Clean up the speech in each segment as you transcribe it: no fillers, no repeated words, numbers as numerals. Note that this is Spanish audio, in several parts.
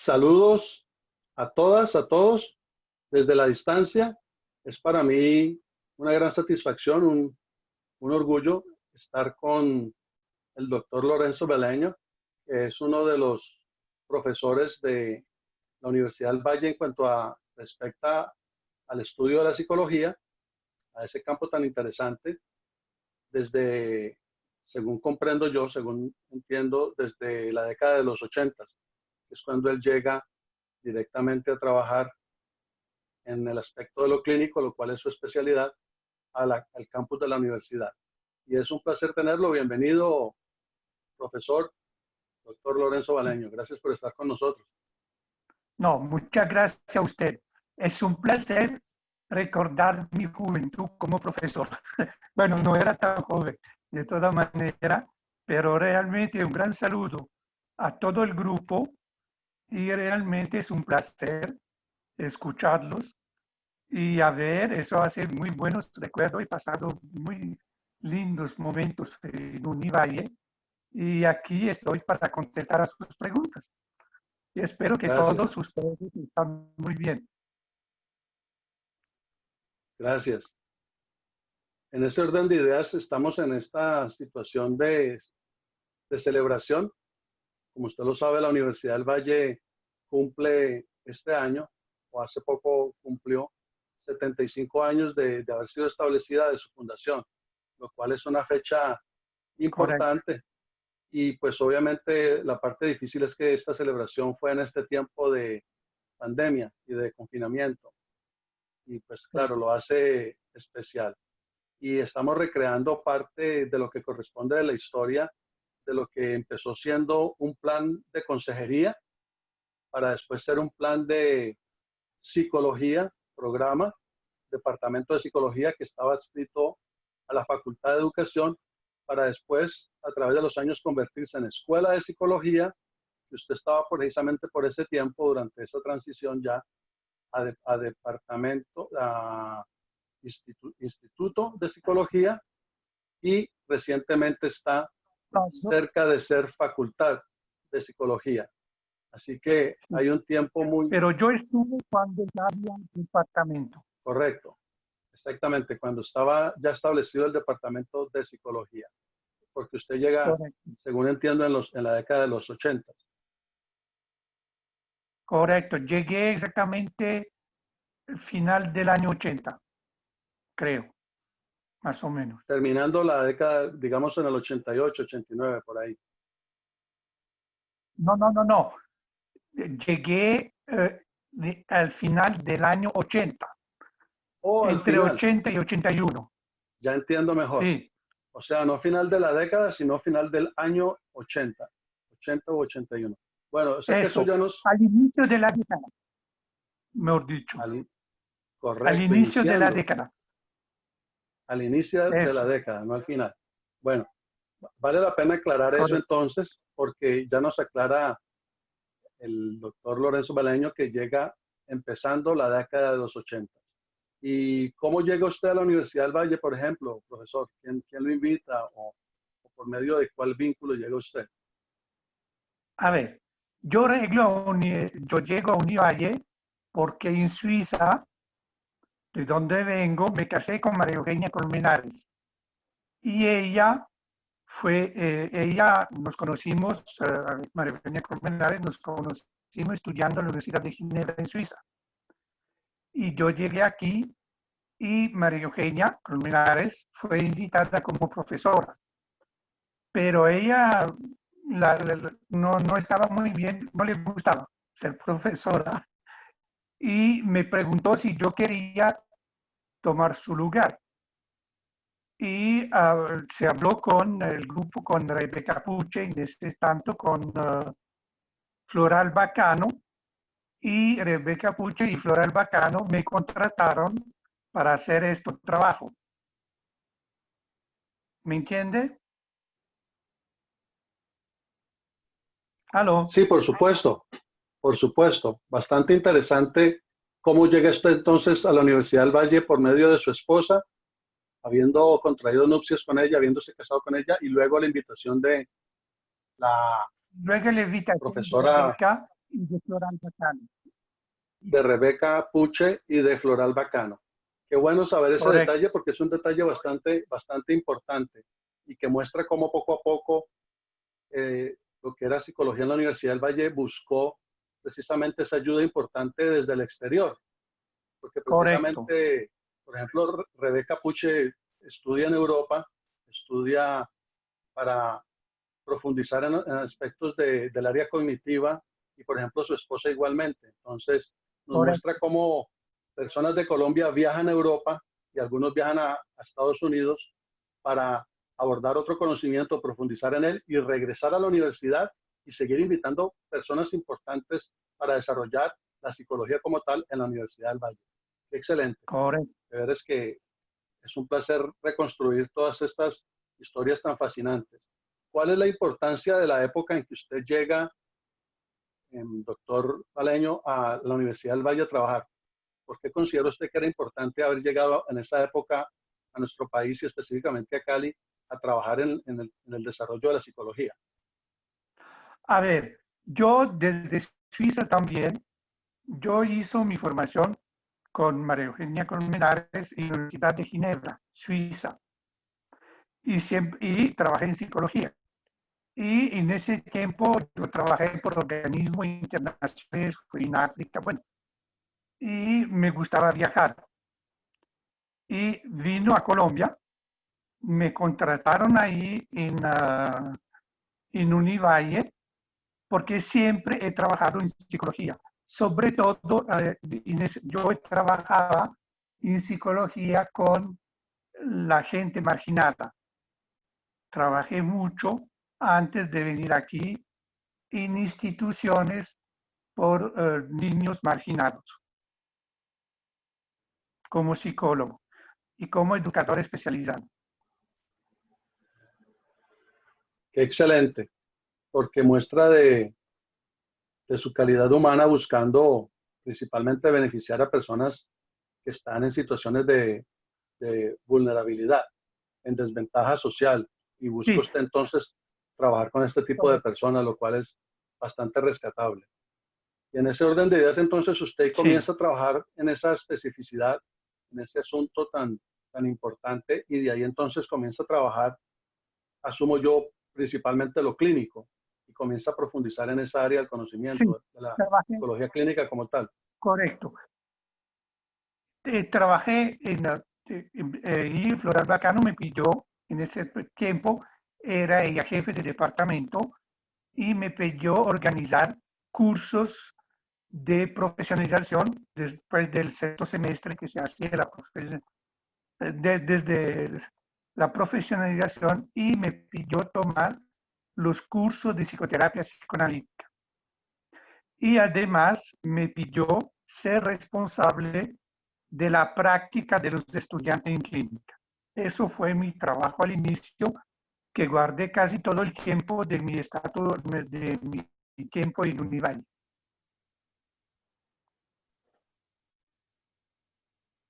Saludos a todas, a todos, desde la distancia. Es para mí una gran satisfacción, un orgullo estar con el doctor Lorenzo Beleño, que es uno de los profesores de la Universidad del Valle en cuanto a respecta al estudio de la psicología, a ese campo tan interesante, desde, según comprendo yo, según entiendo, desde la década de los 80, que es cuando él llega directamente a trabajar en el aspecto de lo clínico, lo cual es su especialidad, al campus de la universidad. Y es un placer tenerlo. Bienvenido, profesor, doctor Lorenzo Beleño. Gracias por estar con nosotros. No, muchas gracias a usted. Es un placer recordar mi juventud como profesor. Bueno, no era tan joven, de todas maneras, pero realmente un gran saludo a todo el grupo y realmente es un placer escucharlos y a ver, eso hace muy buenos recuerdos. He pasado muy lindos momentos en Univalle y aquí estoy para contestar a sus preguntas. Y espero que Gracias. todos ustedes están muy bien. Gracias. En ese orden de ideas, estamos en esta situación de celebración. Como usted lo sabe, la Universidad del Valle cumple este año, o hace poco cumplió, 75 años de haber sido establecida de su fundación, lo cual es una fecha importante. Correcto. Y pues obviamente la parte difícil es que esta celebración fue en este tiempo de pandemia y de confinamiento. Y pues claro, lo hace especial. Y estamos recreando parte de lo que corresponde de la historia de lo que empezó siendo un plan de consejería para después ser un plan de psicología, programa, departamento de psicología que estaba adscrito a la Facultad de Educación para después, a través de los años, convertirse en escuela de psicología, que usted estaba precisamente por ese tiempo, durante esa transición ya a departamento, a instituto de psicología, y recientemente está cerca de ser facultad de psicología. Así que hay un tiempo muy... Pero yo estuve cuando ya había un departamento. Correcto, exactamente, cuando estaba ya establecido el departamento de psicología, porque usted llega, correcto, según entiendo, en la década de los 80. Correcto, llegué exactamente al final del año 80, creo, más o menos. Terminando la década, digamos en el 88, 89, por ahí. No. Llegué al final del año 80. Entre final. 80 y 81. Ya entiendo mejor. Sí. O sea, no final de la década, sino final del año 80. 80 o 81. Bueno, o sea que eso ya nos... Al inicio de la década, mejor dicho. Correcto. Al inicio de la década. Al inicio de la década, no al final. Bueno, vale la pena aclarar eso entonces, porque ya nos aclara el doctor Lorenzo Beleño que llega empezando la década de los 80. ¿Y cómo llega usted a la Universidad del Valle, por ejemplo, profesor? ¿Quién lo invita o por medio de cuál vínculo llega usted? A ver, yo llego a Univalle porque en Suiza, de donde vengo, me casé con María Eugenia Colmenares. Y ella nos conocimos, María Eugenia Colmenares, nos conocimos estudiando en la Universidad de Ginebra en Suiza. Y yo llegué aquí y María Eugenia Colmenares fue invitada como profesora. Pero ella no estaba muy bien, no le gustaba ser profesora. Y me preguntó si yo quería tomar su lugar. Y se habló con el grupo, con Rebeca Puche, y desde tanto con Floral Bacano, y Rebeca Puche y Floral Bacano me contrataron para hacer este trabajo. ¿Me entiende? ¿Aló? Sí, por supuesto, por supuesto. Bastante interesante cómo llega usted entonces a la Universidad del Valle por medio de su esposa, habiendo contraído nupcias con ella, habiéndose casado con ella, y luego la invitación de la profesora y de Floral Bacano. de Rebeca Puche y de Floral Bacano. Qué bueno saber ese Correcto, detalle porque es un detalle bastante importante y que muestra cómo poco a poco lo que era psicología en la Universidad del Valle buscó precisamente esa ayuda importante desde el exterior, porque correcto, precisamente, por ejemplo, Rebeca Puche estudia en Europa, estudia para profundizar en aspectos del área cognitiva y, por ejemplo, su esposa igualmente. Entonces, nos muestra correcto, cómo personas de Colombia viajan a Europa y algunos viajan a Estados Unidos para abordar otro conocimiento, profundizar en él y regresar a la universidad y seguir invitando personas importantes para desarrollar la psicología como tal en la Universidad del Valle. Excelente. correcto. De verdad es que es un placer reconstruir todas estas historias tan fascinantes. ¿Cuál es la importancia de la época en que usted llega, doctor Paleño, a la Universidad del Valle a trabajar? ¿Por qué considera usted que era importante haber llegado en esa época a nuestro país y específicamente a Cali a trabajar en el desarrollo de la psicología? A ver, yo desde Suiza también, yo hice mi formación con María Eugenia Colmenares en la Universidad de Ginebra, Suiza, y trabajé en psicología. Y en ese tiempo yo trabajé por organismos internacionales, fui en África, bueno, y me gustaba viajar. Y vino a Colombia, me contrataron ahí en Univalle, porque siempre he trabajado en psicología. Sobre todo, yo trabajaba en psicología con la gente marginada. Trabajé mucho antes de venir aquí en instituciones por niños marginados, como psicólogo y como educador especializado. Qué excelente, porque muestra de su calidad humana buscando principalmente beneficiar a personas que están en situaciones de vulnerabilidad, en desventaja social, y busca Sí, usted entonces trabajar con este tipo de personas, lo cual es bastante rescatable. Y en ese orden de ideas, entonces usted sí, comienza a trabajar en esa especificidad, en ese asunto tan importante, y de ahí entonces comienza a trabajar, asumo yo, principalmente lo clínico, y comienza a profundizar en esa área del sí, conocimiento, de la trabajé, psicología clínica como tal. correcto. Trabajé y Floral Bacano me pidió en ese tiempo, era ella jefe de departamento y me pidió organizar cursos de profesionalización después del sexto semestre que se hacía desde la profesionalización y me pidió tomar los cursos de psicoterapia psicoanalítica. Y además me pidió ser responsable de la práctica de los estudiantes en clínica. Eso fue mi trabajo al inicio, que guardé casi todo el tiempo de mi estatus, de mi tiempo en Univalle.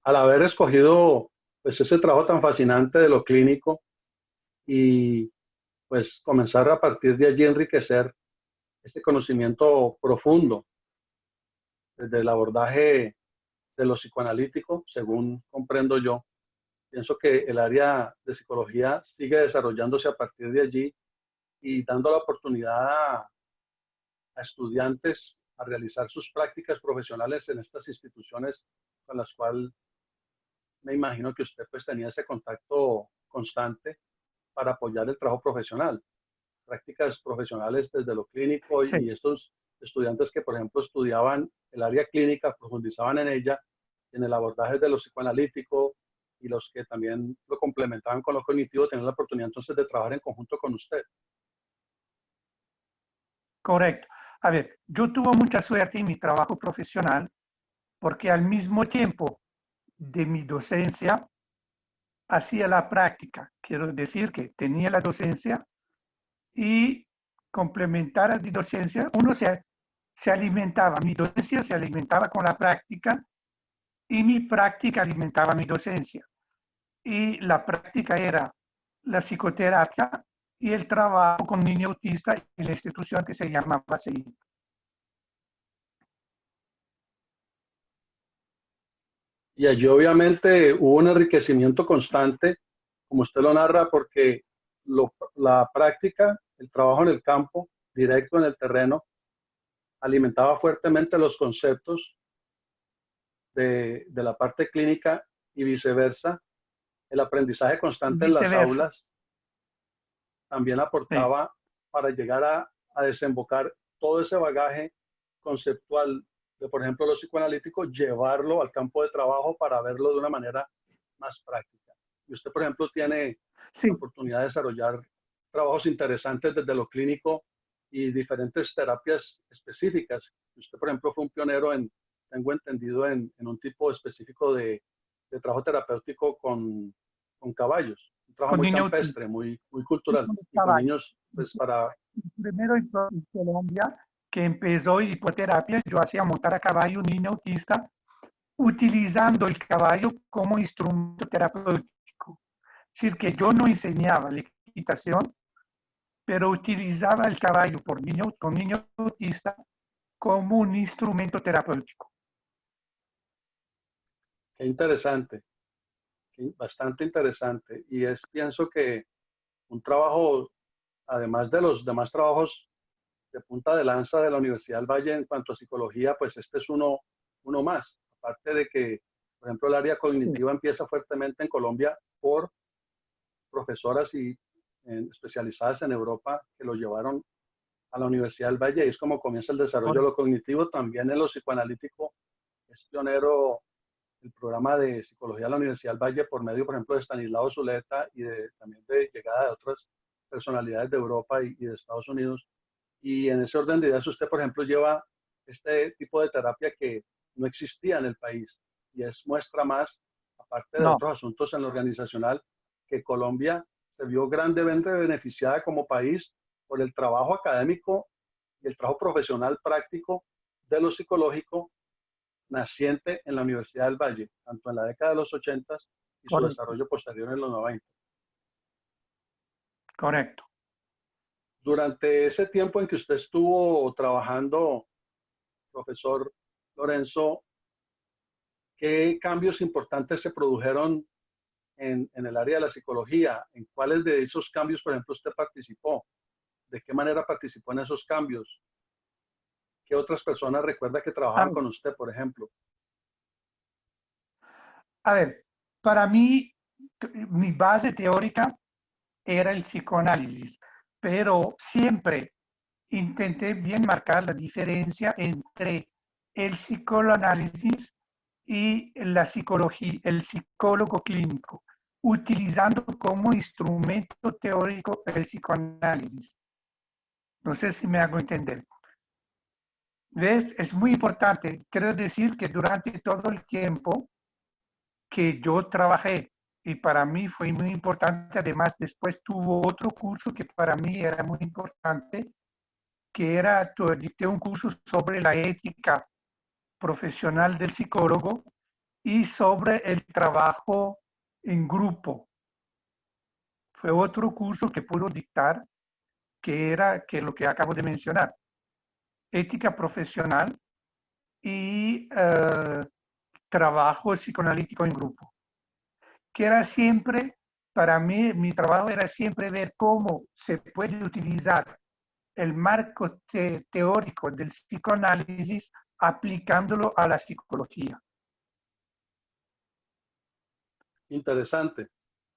Al haber escogido pues ese trabajo tan fascinante de lo clínico y pues comenzar a partir de allí a enriquecer este conocimiento profundo desde el abordaje de lo psicoanalítico, según comprendo yo, pienso que el área de psicología sigue desarrollándose a partir de allí y dando la oportunidad a estudiantes a realizar sus prácticas profesionales en estas instituciones con las cuales me imagino que usted pues tenía ese contacto constante para apoyar el trabajo profesional, prácticas profesionales desde lo clínico Sí, y estos estudiantes que, por ejemplo, estudiaban el área clínica, profundizaban en ella, en el abordaje de lo psicoanalítico y los que también lo complementaban con lo cognitivo, tenían la oportunidad entonces de trabajar en conjunto con usted. correcto. A ver, yo tuve mucha suerte en mi trabajo profesional porque al mismo tiempo de mi docencia hacía la práctica. Quiero decir que tenía la docencia y complementar a mi docencia, se alimentaba, mi docencia se alimentaba con la práctica y mi práctica alimentaba mi docencia. Y la práctica era la psicoterapia y el trabajo con niño autista en la institución que se llamaba CI. Y allí obviamente hubo un enriquecimiento constante, como usted lo narra, porque la práctica, el trabajo en el campo, directo en el terreno, alimentaba fuertemente los conceptos de la parte clínica y viceversa. El aprendizaje constante en las Viceversa. aulas también Sí. aportaba para llegar a desembocar todo ese bagaje conceptual de, por ejemplo, lo psicoanalítico, llevarlo al campo de trabajo para verlo de una manera más práctica. Y usted, por ejemplo, tiene Sí, la oportunidad de desarrollar trabajos interesantes desde lo clínico y diferentes terapias específicas. Usted, por ejemplo, fue un pionero tengo entendido, en un tipo específico de trabajo terapéutico con caballos, un trabajo con muy niños campestre, muy y cultural, con los y con caballos. niños, pues para, Primero en Colombia, que empezó hipoterapia, yo hacía montar a caballo un niño autista, utilizando el caballo como instrumento terapéutico. Es decir, que yo no enseñaba la equitación, pero utilizaba el caballo con niño autista como un instrumento terapéutico. qué interesante, bastante interesante. Y pienso que un trabajo, además de los demás trabajos de punta de lanza de la Universidad del Valle en cuanto a psicología, pues este es uno más. Aparte de que, por ejemplo, el área Sí, cognitiva empieza fuertemente en Colombia por profesoras especializadas en Europa que lo llevaron a la Universidad del Valle y es como comienza el desarrollo de lo cognitivo. También en lo psicoanalítico es pionero el programa de psicología de la Universidad del Valle por medio, por ejemplo, de Stanislao Zuleta y también de llegada de otras personalidades de Europa y de Estados Unidos. Y en ese orden de ideas, usted, por ejemplo, lleva este tipo de terapia que no existía en el país y es muestra más, aparte de no, otros asuntos en lo organizacional, que Colombia se vio grandemente beneficiada como país por el trabajo académico y el trabajo profesional práctico de lo psicológico naciente en la Universidad del Valle, tanto en la década de los 80 y su correcto, desarrollo posterior en los 90. correcto. Durante ese tiempo en que usted estuvo trabajando, profesor Lorenzo, ¿qué cambios importantes se produjeron en el área de la psicología? ¿En cuáles de esos cambios, por ejemplo, usted participó? ¿De qué manera participó en esos cambios? ¿Qué otras personas recuerda que A trabajaban ver, con usted, por ejemplo? a ver, para mí, mi base teórica era el psicoanálisis, pero siempre intenté bien marcar la diferencia entre el psicoanálisis y la psicología, el psicólogo clínico, utilizando como instrumento teórico el psicoanálisis. No sé si me hago entender. ¿Ves? Es muy importante. Quiero decir que durante todo el tiempo que yo trabajé, y para mí fue muy importante, además después tuvo otro curso que para mí era muy importante, que era, dicté un curso sobre la ética profesional del psicólogo y sobre el trabajo en grupo. Fue otro curso que pudo dictar, que era que lo que acabo de mencionar, ética profesional y trabajo psicoanalítico en grupo, que era siempre, para mí, mi trabajo era siempre ver cómo se puede utilizar el marco teórico del psicoanálisis aplicándolo a la psicología. Interesante.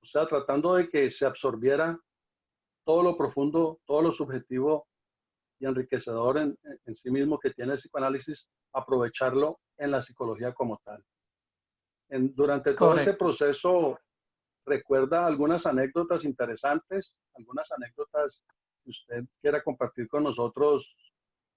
O sea, tratando de que se absorbiera todo lo profundo, todo lo subjetivo y enriquecedor en sí mismo que tiene el psicoanálisis, aprovecharlo en la psicología como tal. Durante todo ese Correcto. proceso, ¿recuerda algunas anécdotas interesantes, algunas anécdotas que usted quiera compartir con nosotros,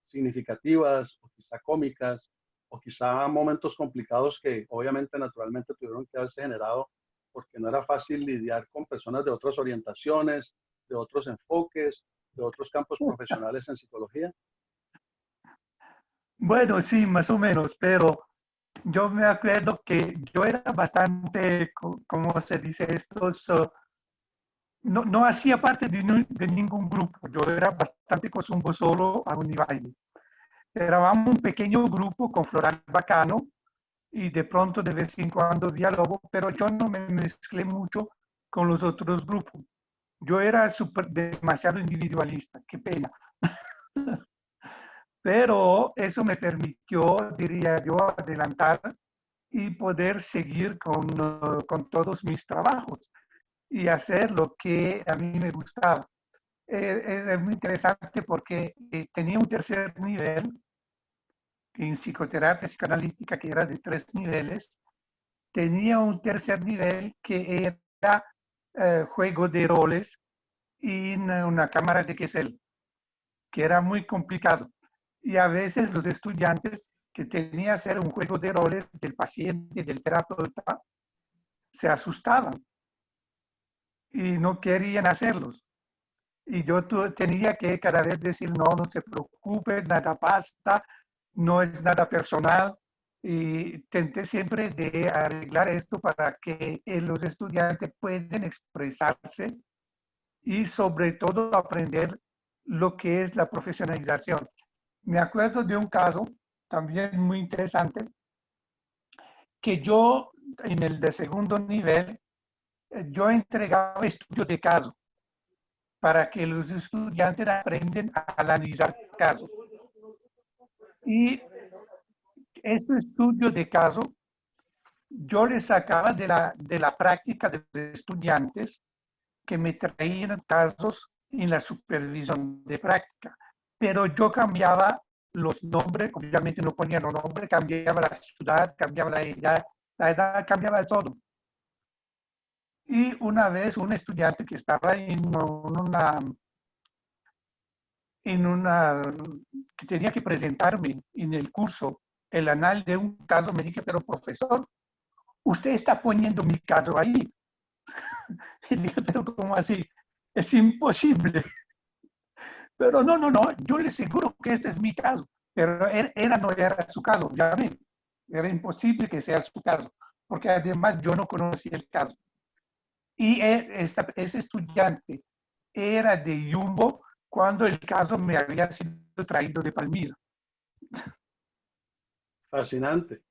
significativas o quizá cómicas, o quizá momentos complicados que obviamente naturalmente tuvieron que haberse generado porque no era fácil lidiar con personas de otras orientaciones, de otros enfoques, de otros campos profesionales en psicología? Bueno, sí, más o menos, pero yo me acuerdo que yo era bastante, ¿cómo se dice esto? No, no hacía parte de ningún grupo, yo era bastante costumbo solo a Univalle. Éramos un pequeño grupo con Floral Bacano y de pronto de vez en cuando diálogo, pero yo no me mezclé mucho con los otros grupos. Yo era demasiado individualista, qué pena. Pero eso me permitió, diría yo, adelantar y poder seguir con todos mis trabajos y hacer lo que a mí me gustaba. Es muy interesante porque tenía un tercer nivel en psicoterapia psicoanalítica que era de 3 niveles. Tenía un tercer nivel que era juego de roles en una cámara de Excel, que era muy complicado. Y a veces los estudiantes que tenían que hacer un juego de roles del paciente, del terapeuta, se asustaban y no querían hacerlos. Y yo tenía que cada vez decir, no, no se preocupe, nada pasa, no es nada personal. Y intenté siempre de arreglar esto para que los estudiantes puedan expresarse y sobre todo aprender lo que es la profesionalización. Me acuerdo de un caso también muy interesante, que yo en el de segundo nivel, yo entregaba estudios de caso para que los estudiantes aprendan a analizar casos. Y ese estudio de caso yo les sacaba de la práctica de los estudiantes que me traían casos en la supervisión de práctica, pero yo cambiaba los nombres, obviamente no ponía los nombres, cambiaba la ciudad, cambiaba la edad, cambiaba todo. Y una vez un estudiante que estaba que tenía que presentarme en el curso el análisis de un caso, me dije, pero profesor, usted está poniendo mi caso ahí. Y dije, pero ¿cómo así? Es imposible. Pero no, no, no, yo le aseguro que este es mi caso. Pero no era su caso, obviamente. Era imposible que sea su caso, porque además yo no conocía el caso. Y ese estudiante era de Jumbo cuando el caso me había sido traído de Palmira. Fascinante,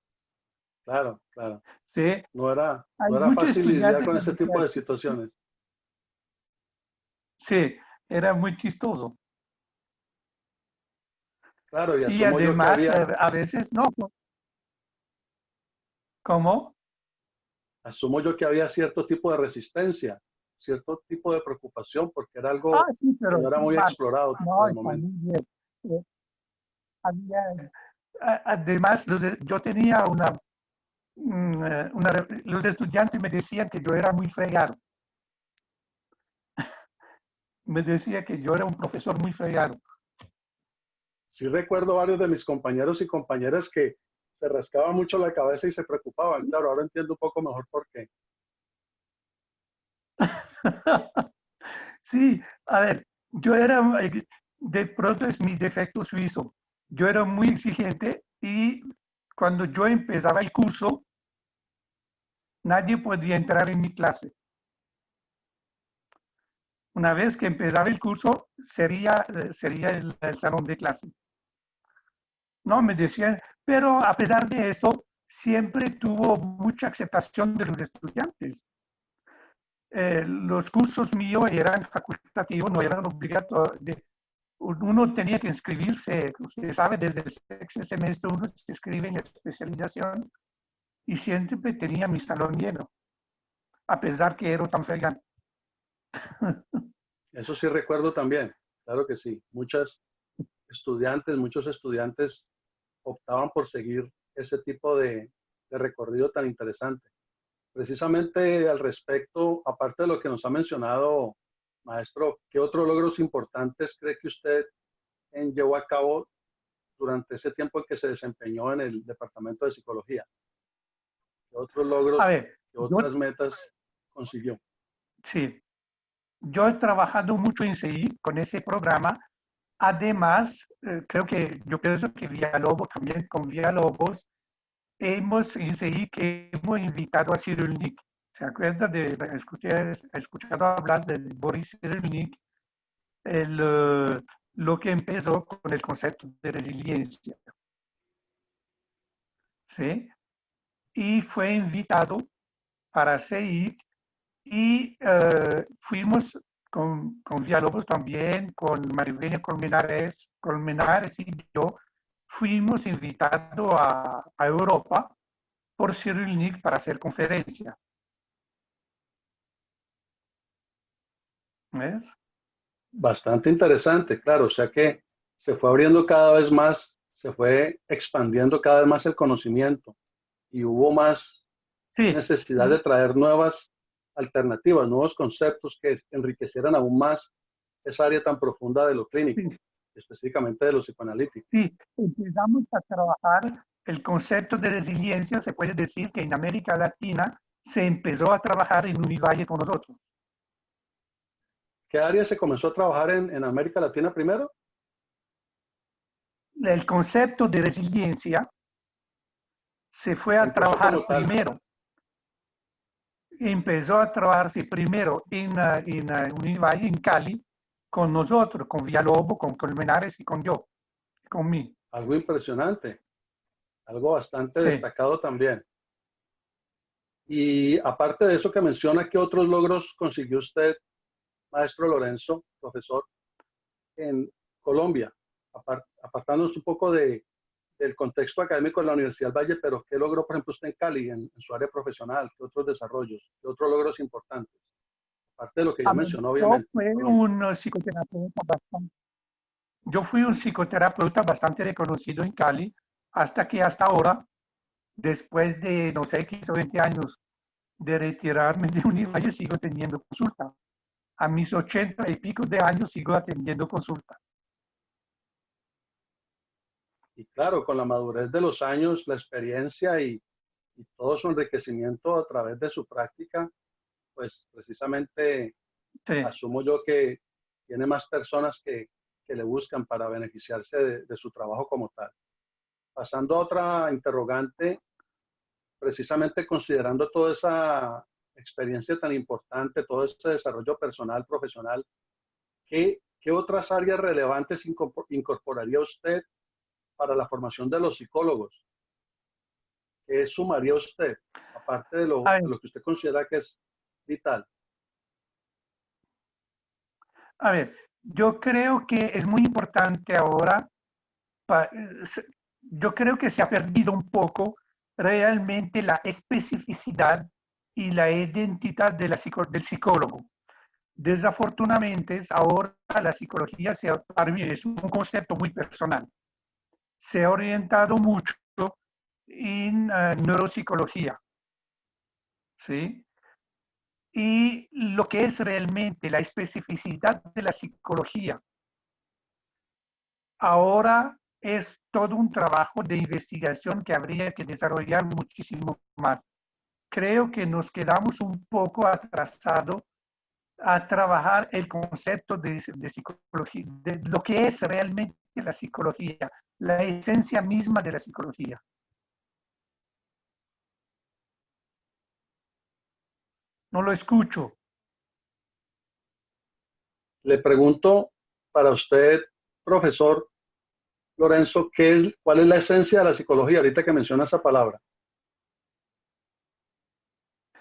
claro, claro. ¿Sí? No Hay era muchos fácil lidiar estudiantes con que este tipo de situaciones. sí, era muy chistoso. Claro, y Y además, a veces, no, ¿cómo? asumo yo que había cierto tipo de resistencia, cierto tipo de preocupación, porque era Ah, algo sí, que pero no era muy explorado por no, el momento. eh, además, yo tenía los estudiantes me decían que yo era muy fregado. Me decía que yo era un profesor muy fregado. Sí recuerdo varios de mis compañeros y compañeras que se rascaban mucho la cabeza y se preocupaban. Claro, ahora entiendo un poco mejor por qué. Sí, a ver, yo era, de pronto es mi defecto suizo. Yo era muy exigente y cuando yo empezaba el curso, nadie podía entrar en mi clase. Una vez que empezaba el curso, sería el salón de clase. No, me decían, pero a pesar de eso, siempre tuvo mucha aceptación de los estudiantes. Los cursos míos eran facultativos, no eran obligatorios. Uno tenía que inscribirse, usted sabe, desde el sexto semestre uno se inscribe en la especialización y siempre tenía mi salón lleno, a pesar que era tan fregante. Eso sí recuerdo también, claro que sí. Muchos estudiantes optaban por seguir ese tipo de recorrido tan interesante. Precisamente al respecto, aparte de lo que nos ha mencionado, maestro, ¿qué otros logros importantes cree que usted llevó a cabo durante ese tiempo en que se desempeñó en el Departamento de Psicología? ¿Qué otros A logros, ver, qué otras metas consiguió? sí, yo he trabajado mucho en CI con ese programa. Además, yo pienso que Villalobos, también con Villalobos, hemos iniciado que hemos invitado a Cyrulnik. ¿Se acuerda de escuchado hablar de Boris Cyrulnik? Lo que empezó con el concepto de resiliencia. ¿Sí? y fue invitado para seguir y fuimos con Villalobos también, con María Eugenia Colmenares y yo, fuimos invitados a Europa por Cyril Nick para hacer conferencia. ¿Ves? Bastante interesante, claro, o sea que se fue abriendo cada vez más, se fue expandiendo cada vez más el conocimiento y hubo más Sí, necesidad de traer nuevas alternativas, nuevos conceptos que enriquecieran aún más esa área tan profunda de lo sí, clínico, específicamente de lo psicoanalítico. sí. Empezamos a trabajar el concepto de resiliencia. Se puede decir que en América Latina se empezó a trabajar en Univalle con nosotros. ¿Qué área se comenzó a trabajar en América Latina primero? El concepto de resiliencia se fue Se a impuso como trabajar tal. primero, empezó a trabajarse primero en Univalle, en Cali, con nosotros, con Villalobos, con Colmenares y con yo, con mí. Algo impresionante, algo bastante Sí. destacado también. Y aparte de eso que menciona, ¿qué otros logros consiguió usted, maestro Lorenzo, profesor, en Colombia? Apartándonos un poco del contexto académico de la Universidad del Valle, pero ¿qué logró, por ejemplo, usted en Cali, en su área profesional? ¿Qué otros desarrollos? ¿Qué otros logros importantes? Aparte de lo que ya A ver, mencionó, obviamente, en Colombia. Yo fui un psicoterapeuta bastante reconocido en Cali hasta que hasta ahora, después de, no sé, 15 o 20 años de retirarme de Univalle, sigo teniendo consulta. A mis 80 y pico de años sigo atendiendo consulta. Y claro, con la madurez de los años, la experiencia y todo su enriquecimiento a través de su práctica, pues precisamente Sí. asumo yo que tiene más personas que le buscan para beneficiarse de su trabajo como tal. Pasando a otra interrogante, precisamente considerando toda esa experiencia tan importante, todo ese desarrollo personal, profesional, ¿qué otras áreas relevantes incorporaría usted para la formación de los psicólogos? ¿Qué sumaría usted, aparte A ver, de lo que usted considera que es vital? a ver, yo creo que es muy importante ahora, pa- se- yo creo que se ha perdido un poco realmente la especificidad y la identidad del psicólogo. Desafortunadamente, ahora la psicología para mí es un concepto muy personal. Se ha orientado mucho en neuropsicología, ¿sí? Y lo que es realmente la especificidad de la psicología ahora es todo un trabajo de investigación que habría que desarrollar muchísimo más. Creo que nos quedamos un poco atrasados a trabajar el concepto de psicología, de lo que es realmente la psicología, la esencia misma de la psicología. No lo escucho. Le pregunto para usted, profesor Lorenzo, ¿cuál es la esencia de la psicología? Ahorita que menciona esa palabra,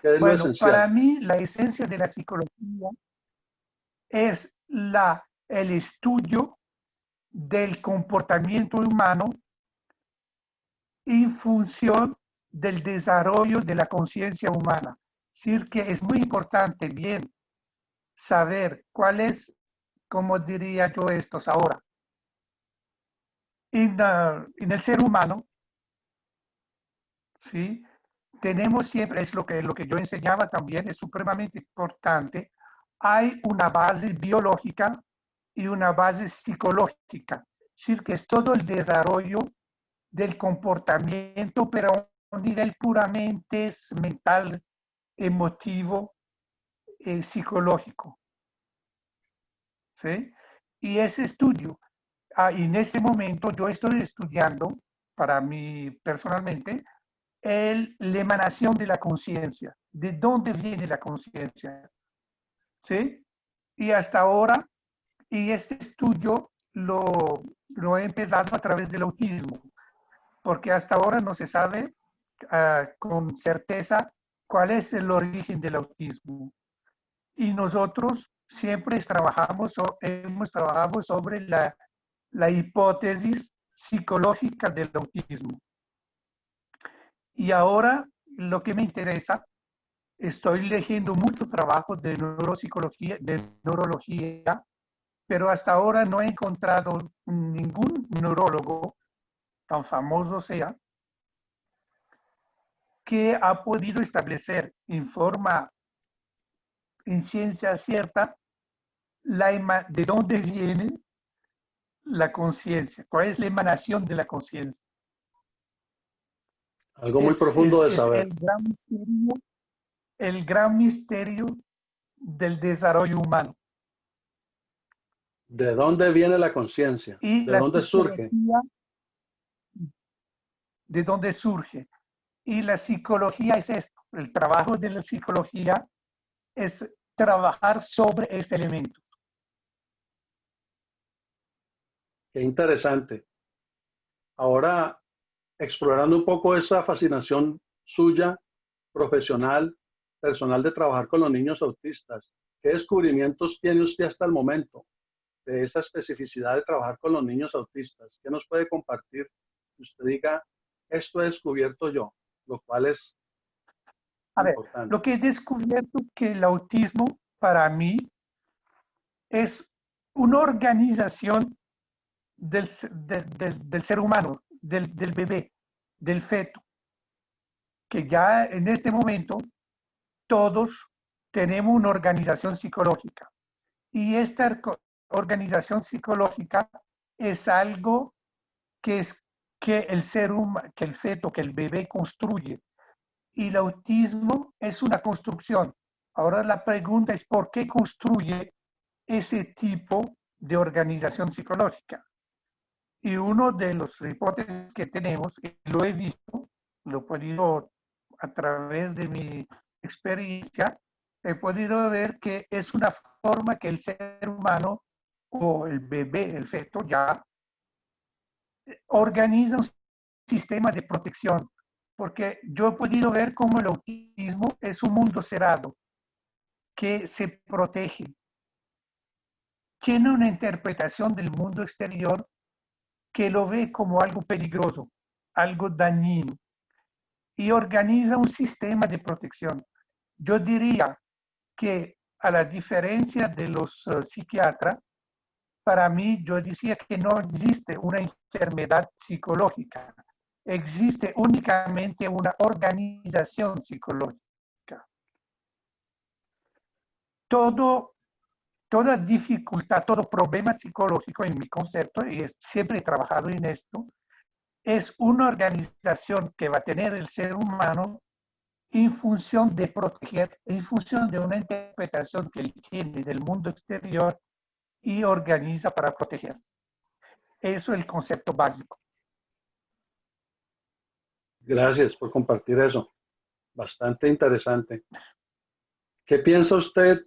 ¿qué es lo Bueno, para esencial? mí la esencia de la psicología es el estudio del comportamiento humano en función del desarrollo de la conciencia humana. Es decir, que es muy importante, bien, saber cuál es, como diría yo estos ahora, en el ser humano, ¿sí? Tenemos siempre, es lo que yo enseñaba también, es supremamente importante, hay una base biológica y una base psicológica. Es decir, que es todo el desarrollo del comportamiento, pero a un nivel puramente mental, emotivo, psicológico. ¿Sí? Y ese estudio, en ese momento yo estoy estudiando, para mí personalmente, la emanación de la conciencia. ¿De dónde viene la conciencia? ¿Sí? Y hasta ahora, y este estudio lo he empezado a través del autismo, porque hasta ahora no se sabe con certeza cuál es el origen del autismo. Y nosotros siempre hemos trabajado sobre la hipótesis psicológica del autismo. Y ahora lo que me interesa, estoy leyendo mucho trabajo de neurología, pero hasta ahora no he encontrado ningún neurólogo, tan famoso sea, que ha podido establecer en ciencia cierta de dónde viene la conciencia, cuál es la emanación de la conciencia. Algo muy profundo de Es saber. el gran misterio del desarrollo humano. ¿De dónde viene la conciencia? Y ¿De la dónde surge? psicología, ¿de dónde surge? Y la psicología es esto. El trabajo de la psicología es trabajar sobre este elemento. Qué interesante. Ahora, explorando un poco esa fascinación suya, profesional, personal de trabajar con los niños autistas, ¿qué descubrimientos tiene usted hasta el momento de esa especificidad de trabajar con los niños autistas? ¿Qué nos puede compartir? Que usted diga, esto he descubierto yo, lo cual es A ver, importante. lo que he descubierto que el autismo para mí es una organización del ser humano, del bebé, del feto, que ya en este momento todos tenemos una organización psicológica. Y esta organización psicológica es algo que el ser humano, que el feto, que el bebé construye. Y el autismo es una construcción. Ahora la pregunta es ¿por qué construye ese tipo de organización psicológica? Y uno de los hipótesis que tenemos, y lo he visto, lo he podido a través de mi experiencia, he podido ver que es una forma que el ser humano o el bebé, el feto, ya organiza un sistema de protección. Porque yo he podido ver cómo el autismo es un mundo cerrado que se protege. Tiene una interpretación del mundo exterior que lo ve como algo peligroso, algo dañino, y organiza un sistema de protección. Yo diría que a la diferencia de los psiquiatras, para mí yo decía que no existe una enfermedad psicológica, existe únicamente una organización psicológica. Toda dificultad, todo problema psicológico en mi concepto, y siempre he trabajado en esto, es una organización que va a tener el ser humano en función de proteger, en función de una interpretación que él tiene del mundo exterior y organiza para proteger. Eso es el concepto básico. Gracias por compartir eso. Bastante interesante. ¿Qué piensa usted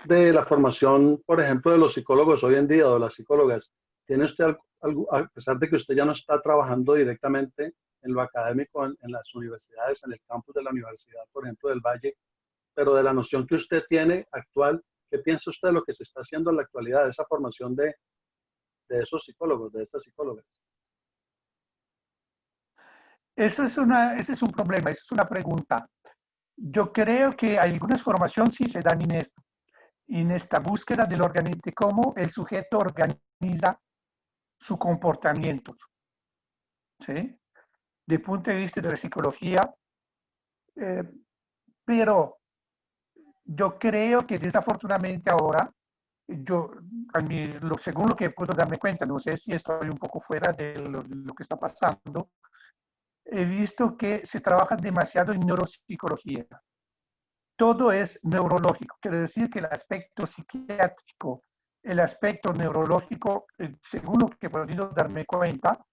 de la formación, por ejemplo, de los psicólogos hoy en día o de las psicólogas? ¿Tiene usted algo, a pesar de que usted ya no está trabajando directamente en lo académico en las universidades, en el campus de la Universidad, por ejemplo, del Valle, pero de la noción que usted tiene actual, qué piensa usted de lo que se está haciendo en la actualidad, de esa formación de esos psicólogos, de esas psicólogas? Ese es un problema, esa es una pregunta. Yo creo que algunas formaciones sí se dan en esta búsqueda de cómo el sujeto organiza su comportamiento, ¿sí? De punto de vista de la psicología, eh, pero yo creo que desafortunadamente ahora, yo, según lo que puedo darme cuenta, no sé si estoy un poco fuera de lo que está pasando, he visto que se trabaja demasiado en neuropsicología. Todo es neurológico, quiere decir que el aspecto psiquiátrico, el aspecto neurológico, según lo que he podido darme cuenta,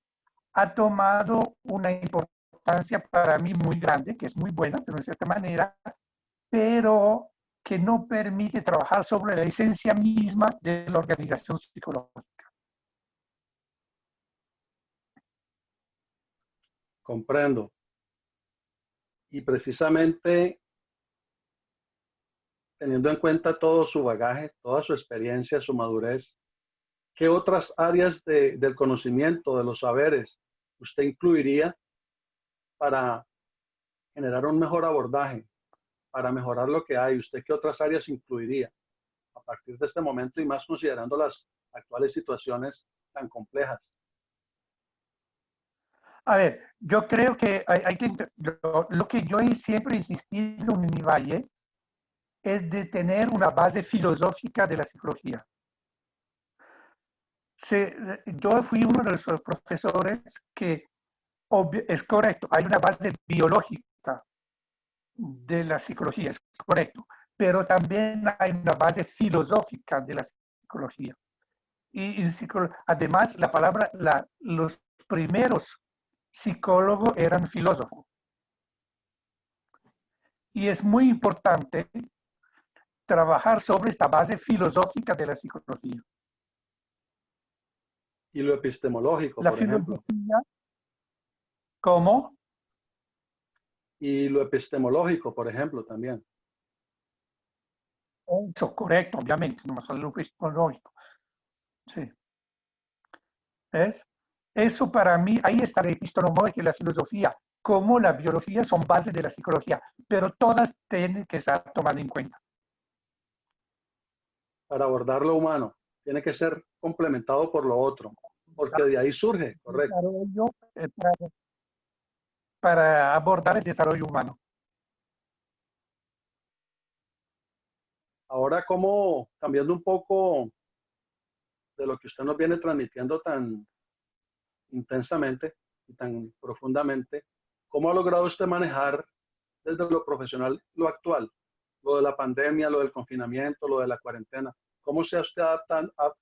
ha tomado una importancia para mí muy grande, que es muy buena, pero de cierta manera, pero que no permite trabajar sobre la esencia misma de la organización psicológica. Comprendo. Y precisamente teniendo en cuenta todo su bagaje, toda su experiencia, su madurez, ¿qué otras áreas del conocimiento, de los saberes, usted incluiría para generar un mejor abordaje, para mejorar lo que hay? ¿Usted qué otras áreas incluiría a partir de este momento y más considerando las actuales situaciones tan complejas? A ver, yo creo que lo que yo siempre he insistido en mi valle es de tener una base filosófica de la psicología. Yo fui uno de los profesores que, es correcto, hay una base biológica de la psicología, es correcto, pero también hay una base filosófica de la psicología. Y además, los primeros psicólogos eran filósofos. Y es muy importante trabajar sobre esta base filosófica de la psicología. Y lo epistemológico, La por ejemplo. filosofía, ¿cómo? Y lo epistemológico, por ejemplo, también. Eso, correcto, obviamente, no solo lo epistemológico. Sí. ¿Ves? Eso para mí, ahí está la epistemología y la filosofía, como la biología son bases de la psicología, pero todas tienen que ser tomadas en cuenta. Para abordar lo humano, tiene que ser complementado por lo otro, porque de ahí surge, correcto. Para abordar el desarrollo humano. Ahora, como cambiando un poco de lo que usted nos viene transmitiendo tan intensamente y tan profundamente, ¿cómo ha logrado usted manejar desde lo profesional lo actual? Lo de la pandemia, lo del confinamiento, lo de la cuarentena. ¿Cómo se ha usted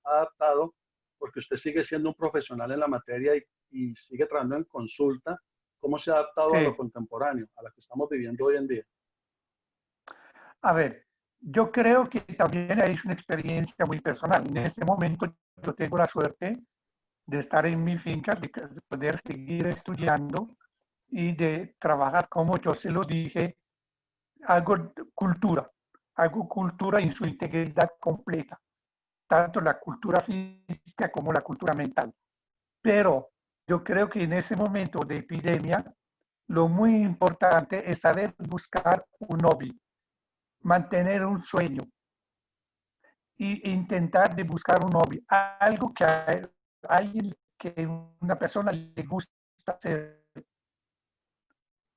adaptado? Porque usted sigue siendo un profesional en la materia y sigue trabajando en consulta. ¿Cómo se ha adaptado a lo Sí. contemporáneo, a lo que estamos viviendo hoy en día? A ver, yo creo que también es una experiencia muy personal. En este momento yo tengo la suerte de estar en mi finca, de poder seguir estudiando y de trabajar, como yo se lo dije, hago cultura en su integridad completa, tanto la cultura física como la cultura mental. Pero yo creo que en ese momento de epidemia, lo muy importante es saber buscar un hobby, mantener un sueño e intentar de buscar un hobby, algo que a alguien, que una persona le gusta hacer,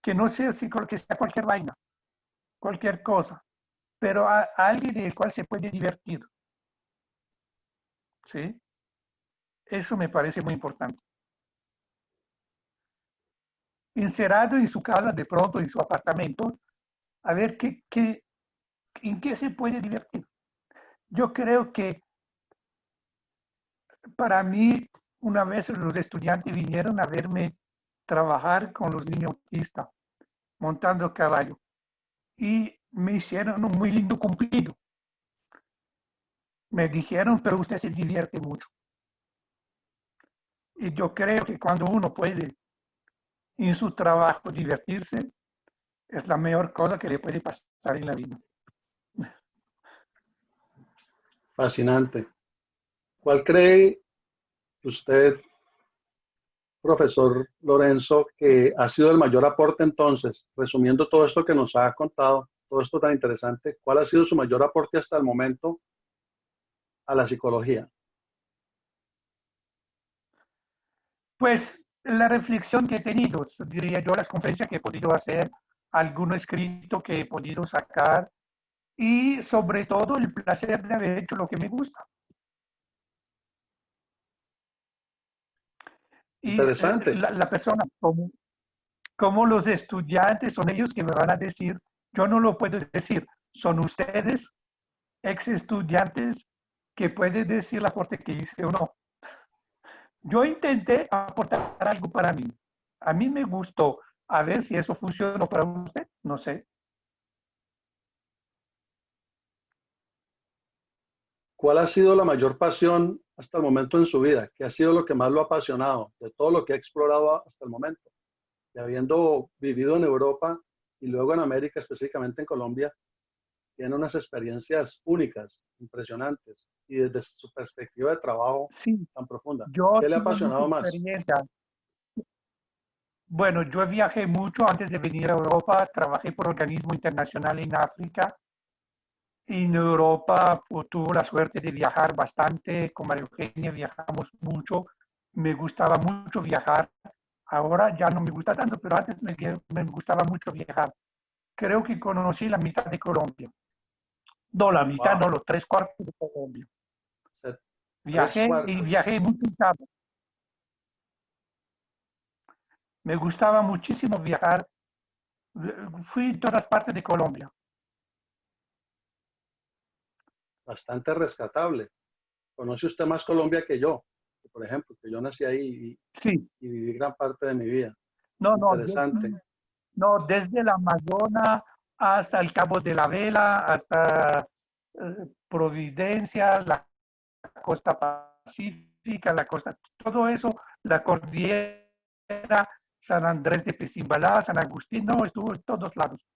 que no sea así, que sea cualquier vaina, cualquier cosa, pero a alguien del cual se puede divertir. ¿Sí? Eso me parece muy importante. Encerrado en su casa, de pronto en su apartamento, a ver en qué se puede divertir. Yo creo que para mí, una vez los estudiantes vinieron a verme trabajar con los niños autistas, montando caballo, y me hicieron un muy lindo cumplido. Me dijeron, pero usted se divierte mucho. Y yo creo que cuando uno puede en su trabajo divertirse, es la mejor cosa que le puede pasar en la vida. Fascinante. ¿Cuál cree usted, profesor Lorenzo, que ha sido el mayor aporte entonces, resumiendo todo esto que nos ha contado, todo esto tan interesante, cuál ha sido su mayor aporte hasta el momento a la psicología? Pues la reflexión que he tenido, diría yo, las conferencias que he podido hacer, algún escrito que he podido sacar y sobre todo el placer de haber hecho lo que me gusta. Y Interesante. la persona, como los estudiantes, son ellos que me van a decir, yo no lo puedo decir, son ustedes, ex estudiantes, que pueden decir el aporte que hice o no. Yo intenté aportar algo para mí. A mí me gustó. A ver si eso funcionó para usted, no sé. ¿Cuál ha sido la mayor pasión hasta el momento en su vida? ¿Qué ha sido lo que más lo ha apasionado de todo lo que ha explorado hasta el momento? Y habiendo vivido en Europa y luego en América, específicamente en Colombia, tiene unas experiencias únicas, impresionantes, y desde su perspectiva de trabajo Sí, tan profunda. yo ¿Qué le ha tuve mucha apasionado más? experiencia. Bueno, yo viajé mucho antes de venir a Europa, trabajé por organismo internacional en África. En Europa pues, tuve la suerte de viajar bastante, con María Eugenia viajamos mucho, me gustaba mucho viajar, ahora ya no me gusta tanto, pero antes me gustaba mucho viajar. Creo que conocí la mitad de Colombia. No, la mitad, Wow, no, los tres cuartos de Colombia. tres Viajé y cuartos. viajé mucho en carro. Me gustaba muchísimo viajar. Fui a todas partes de Colombia. Bastante rescatable. Conoce usted más Colombia que yo, por ejemplo, que yo nací ahí Sí, y viví gran parte de mi vida. no, no, Interesante. no, desde el Amazonas hasta el Cabo de la Vela, hasta Providencia, la costa pacífica, la costa, todo eso, la cordillera, San Andrés de Pecimbalá, San Agustín, no, estuvo en todos lados.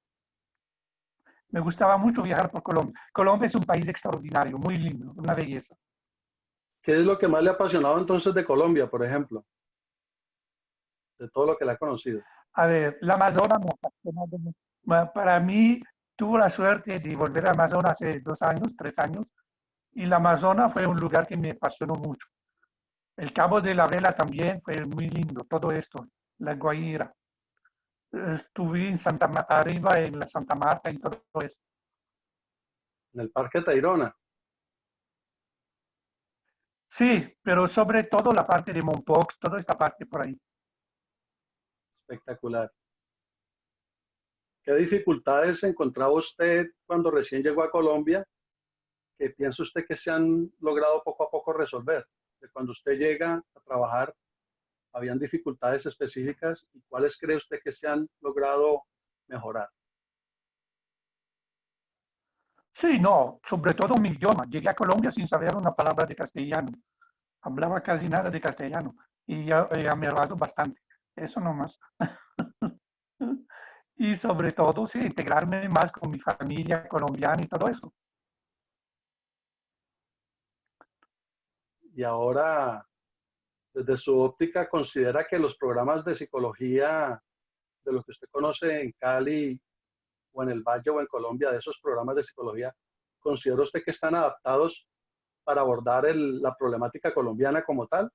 Me gustaba mucho viajar por Colombia. Colombia es un país extraordinario, muy lindo, una belleza. ¿Qué es lo que más le ha apasionado entonces de Colombia, por ejemplo, de todo lo que le ha conocido? A ver, la Amazonas me apasiona para mí, tuve la suerte de volver a Amazonas hace 2 años, 3 años, y la Amazonas fue un lugar que me apasionó mucho. El Cabo de la Vela también fue muy lindo, todo esto, la Guaira. Estuve en arriba en la Santa Marta y todo eso. En el Parque Tayrona, Sí, pero sobre todo la parte de Mompox, toda esta parte por ahí. espectacular. ¿Qué dificultades encontraba usted cuando recién llegó a Colombia? ¿Qué piensa usted que se han logrado poco a poco resolver? De cuando usted llega a trabajar, ¿habían dificultades específicas y cuáles cree usted que se han logrado mejorar? Sí, no, sobre todo mi idioma. Llegué a Colombia sin saber una palabra de castellano. Hablaba casi nada de castellano y ya me he hablado bastante. Eso nomás. Y sobre todo, sí, integrarme más con mi familia colombiana y todo eso. Y ahora, desde su óptica, ¿considera que los programas de psicología de los que usted conoce en Cali o en el Valle o en Colombia, de esos programas de psicología, considera usted que están adaptados para abordar la problemática colombiana como tal?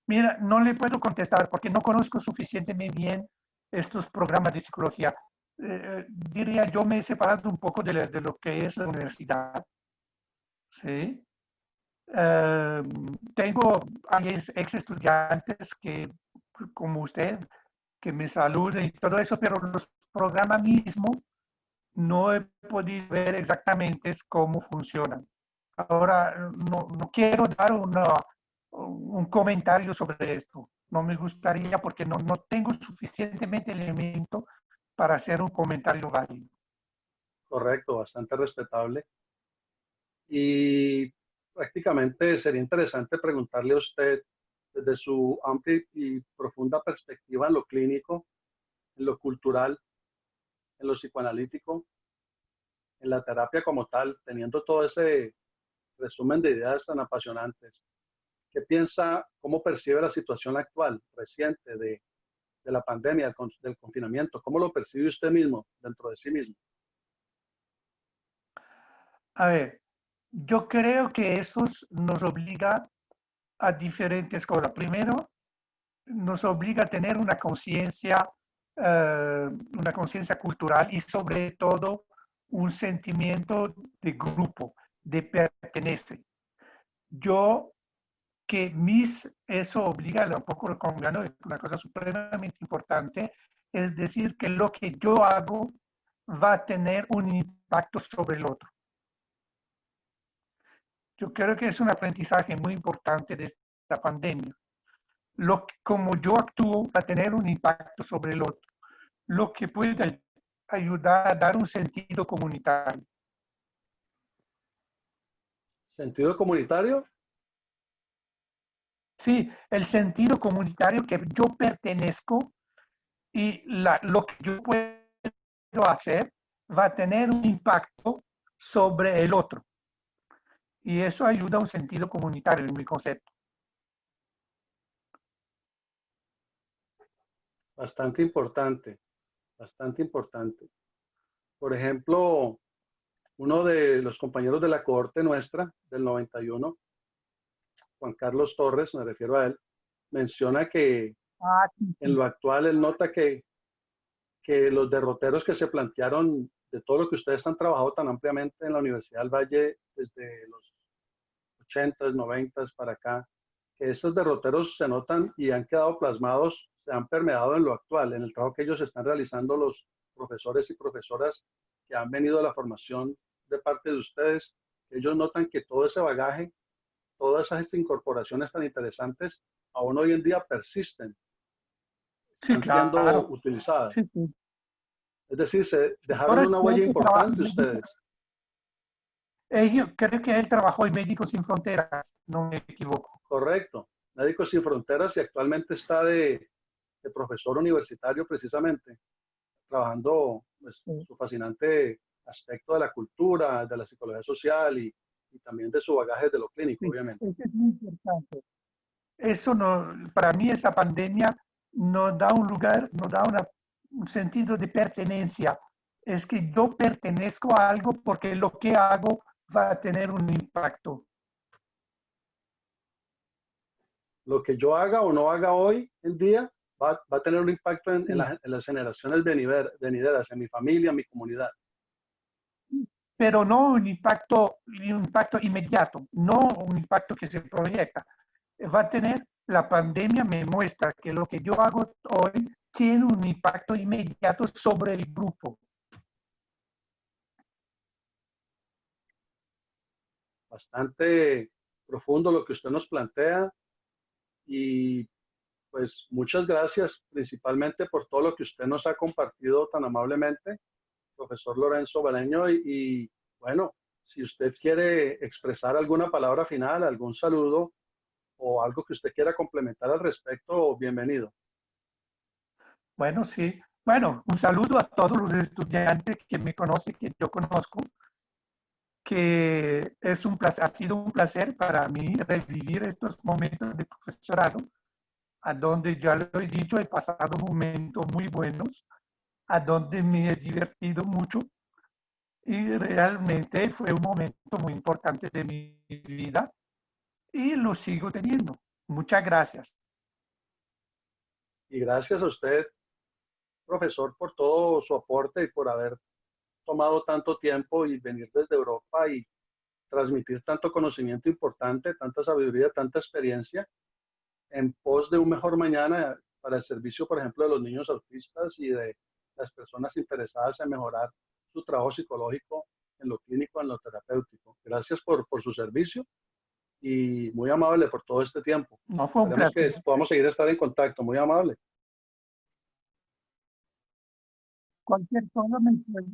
Mira, no le puedo contestar porque no conozco suficientemente bien estos programas de psicología. Diría, yo me he separado un poco de lo que es la universidad, ¿sí? Eh, tengo hay ex estudiantes que, como usted, que me saluden y todo eso, pero los programas mismos no he podido ver exactamente cómo funcionan. Ahora, no quiero dar un comentario sobre esto. No me gustaría porque no tengo suficientemente elemento para hacer un comentario válido. Correcto, bastante respetable. Y prácticamente sería interesante preguntarle a usted, desde su amplia y profunda perspectiva en lo clínico, en lo cultural, en lo psicoanalítico, en la terapia como tal, teniendo todo ese resumen de ideas tan apasionantes, ¿qué piensa, cómo percibe la situación actual, reciente, de la pandemia, del confinamiento? ¿Cómo lo percibe usted mismo dentro de sí mismo? A ver, yo creo que esto nos obliga a diferentes cosas. Primero, nos obliga a tener una conciencia cultural y sobre todo un sentimiento de grupo, de pertenecer. Yo eso obliga un poco el colombiano, es una cosa supremamente importante, es decir, que lo que yo hago va a tener un impacto sobre el otro. Yo creo que es un aprendizaje muy importante de esta pandemia. Como yo actúo va a tener un impacto sobre el otro, lo que puede ayudar a dar un sentido comunitario. ¿Sentido comunitario? Sí, el sentido comunitario que yo pertenezco y lo que yo puedo hacer va a tener un impacto sobre el otro. Y eso ayuda a un sentido comunitario en mi concepto. Bastante importante, bastante importante. Por ejemplo, uno de los compañeros de la cohorte nuestra del 91, Juan Carlos Torres, me refiero a él, menciona que Ah, sí, en sí. lo actual él nota que los derroteros que se plantearon de todo lo que ustedes han trabajado tan ampliamente en la Universidad del Valle desde los 80s, 90s para acá, que estos derroteros se notan y han quedado plasmados, se han permeado en lo actual, en el trabajo que ellos están realizando los profesores y profesoras que han venido a la formación de parte de ustedes. Ellos notan que todo ese bagaje, todas esas incorporaciones tan interesantes, aún hoy en día persisten, Sí, están siendo claro. utilizadas. Sí, sí. Es decir, se Por dejaron eso una creo huella que trabaja importante ustedes. creo que él trabajó en Médicos Sin Fronteras, no me equivoco. Correcto. Médicos Sin Fronteras y actualmente está de profesor universitario precisamente, trabajando pues, Sí. su fascinante aspecto de la cultura, de la psicología social y también de su bagaje de lo clínico, Sí, obviamente. eso es muy importante. Eso no, para mí esa pandemia nos da un lugar, nos da un sentido de pertenencia. Es que yo pertenezco a algo porque lo que hago va a tener un impacto. Lo que yo haga o no haga hoy en día va a tener un impacto Sí. en las generaciones venideras, en mi familia, en mi comunidad. Pero no un impacto inmediato, no un impacto que se proyecta. Va a tener, la pandemia me muestra que lo que yo hago hoy tiene un impacto inmediato sobre el grupo. Bastante profundo lo que usted nos plantea y pues muchas gracias principalmente por todo lo que usted nos ha compartido tan amablemente, profesor Lorenzo Baleño, y bueno, si usted quiere expresar alguna palabra final, algún saludo o algo que usted quiera complementar al respecto, bienvenido. Bueno, sí. Bueno, un saludo a todos los estudiantes que me conocen, que yo conozco, que es un placer, ha sido un placer para mí revivir estos momentos de profesorado, a donde ya lo he dicho, he pasado momentos muy buenos, a donde me he divertido mucho y realmente fue un momento muy importante de mi vida y lo sigo teniendo. Muchas gracias. Y gracias a usted, profesor, por todo su aporte y por haber tomado tanto tiempo y venir desde Europa y transmitir tanto conocimiento importante, tanta sabiduría, tanta experiencia en pos de un mejor mañana para el servicio, por ejemplo, de los niños autistas y de las personas interesadas en mejorar su trabajo psicológico en lo clínico, en lo terapéutico. Gracias por su servicio y muy amable por todo este tiempo. No fue un Esperemos que placer. podamos seguir estar en contacto. Muy amable. Cualquier cosa me puede